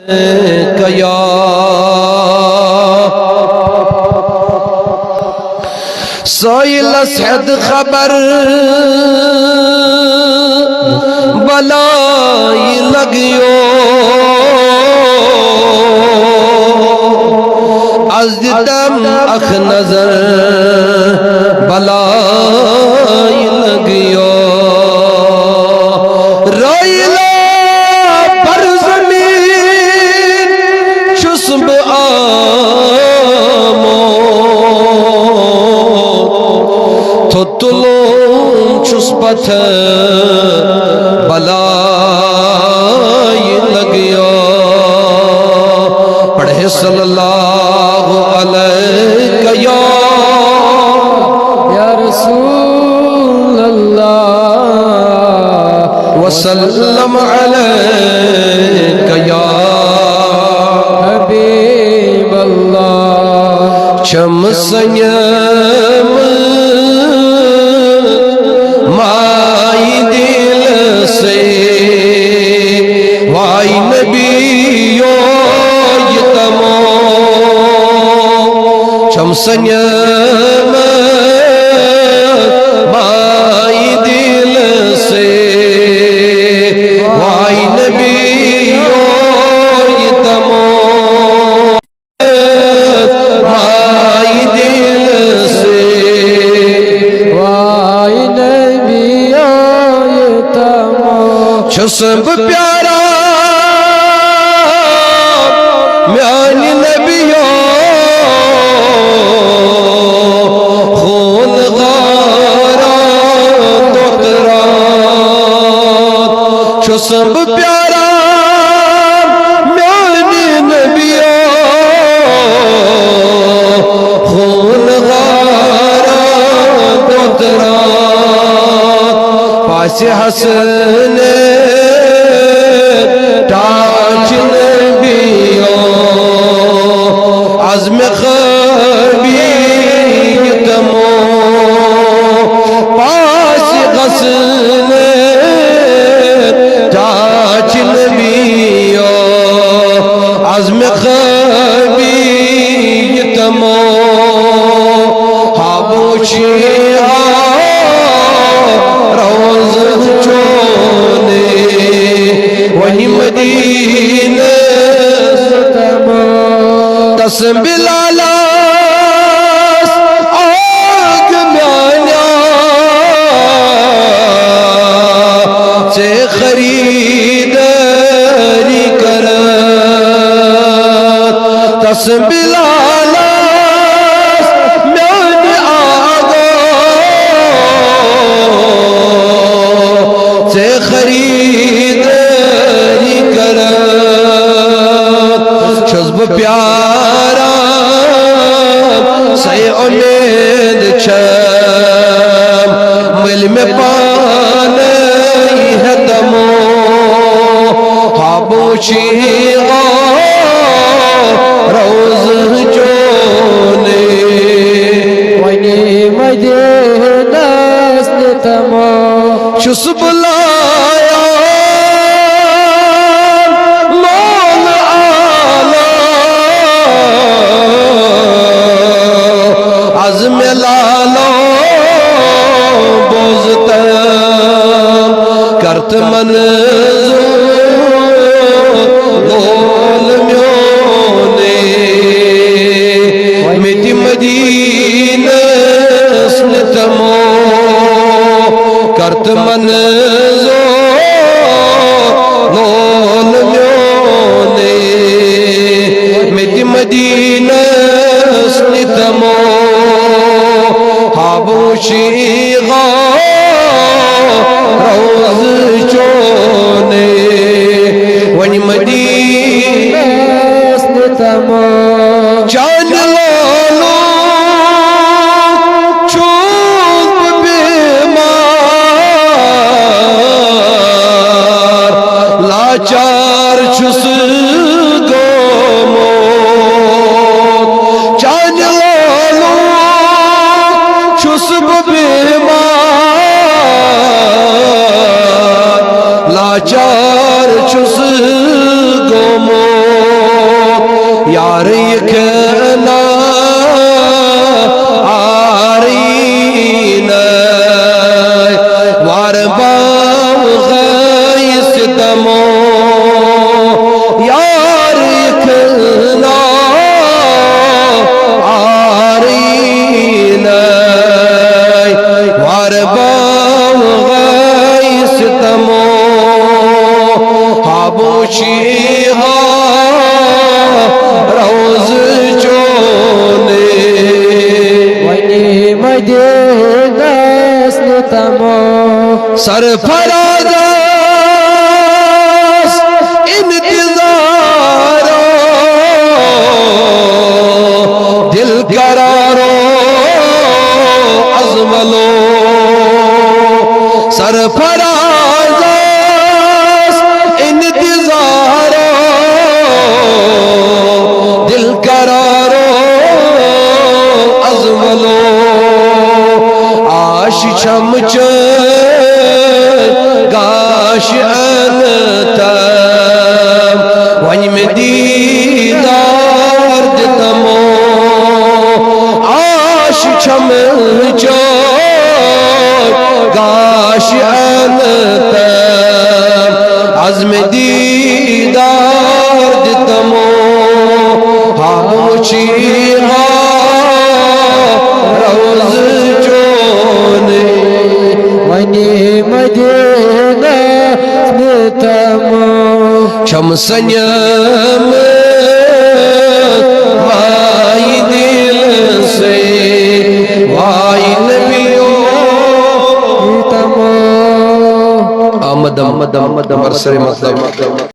कया सोइल सद खबर बलाई लगियो अज़दम अख नजर बलाई लगियो रोइला पर ज़मीन शुस्ब आमो तो तुलो चुस्पथ बलाई लगियो पढ़े सल्लल्लाहु अलैहि या रसूल अल्लाह वसल्लम अलैका या हबीब अल्लाह चम संयम माई दिल से वाई नबियो ये तमो चम संयम माई दिल से वाई नबियो ये तमो माई दिल से वाई नबियो ये तमो सब प्यारा म्यानी नबियो खून गारा तोतरा जो सब प्यारा म्यानी नबियो खून गारा तोतरा पास हसने आज़म खबीतमो पास गसने जाचिल बियो आज़म खबीतमो हाबूची रोज़ चोने वही मदीने कसम बिलाला आग म्यान्या से खरीदारी कर कसम बिलाला म्यान्या आगो से खरीदारी कर शुस्ब प्यारा से उम्मीद छम मिल में पाने है तमो हाबूची रोज़ चोने वनी मदीना से तमो शुस्ब लाया लालो बोझत करत मन गोल म्योने मिटी मदीना स्नतमो करत मन गोल म्योने मिटी मदीना स्नतमो हाबूशी रोज़ चोने वनी मदीना स्नतमो चांद लालो चूप बीमार लाचार छुस गोमो चांद लालो छुस बीमार लाचार छुस गोमो यार यखना आरीन वार बाव गैस दमो यार यखना आरीन वार बाव गैस दमो हाबोशी रोज चोने वनी मदीना तमो सरफराज इंतजारो दिल करारो अजमलो सरफराज इंतजारो दिल करारो अजमलो आश चमच गाश अनतम वहीं में दीदार दितमो आश चमच गाश अनतम अज़्म दीदार दितमो हामुची रोज चोने वनी मदीना तमो शमसन्यम माई दिल से वाई नबियो तमो आमद बरसरे मतलब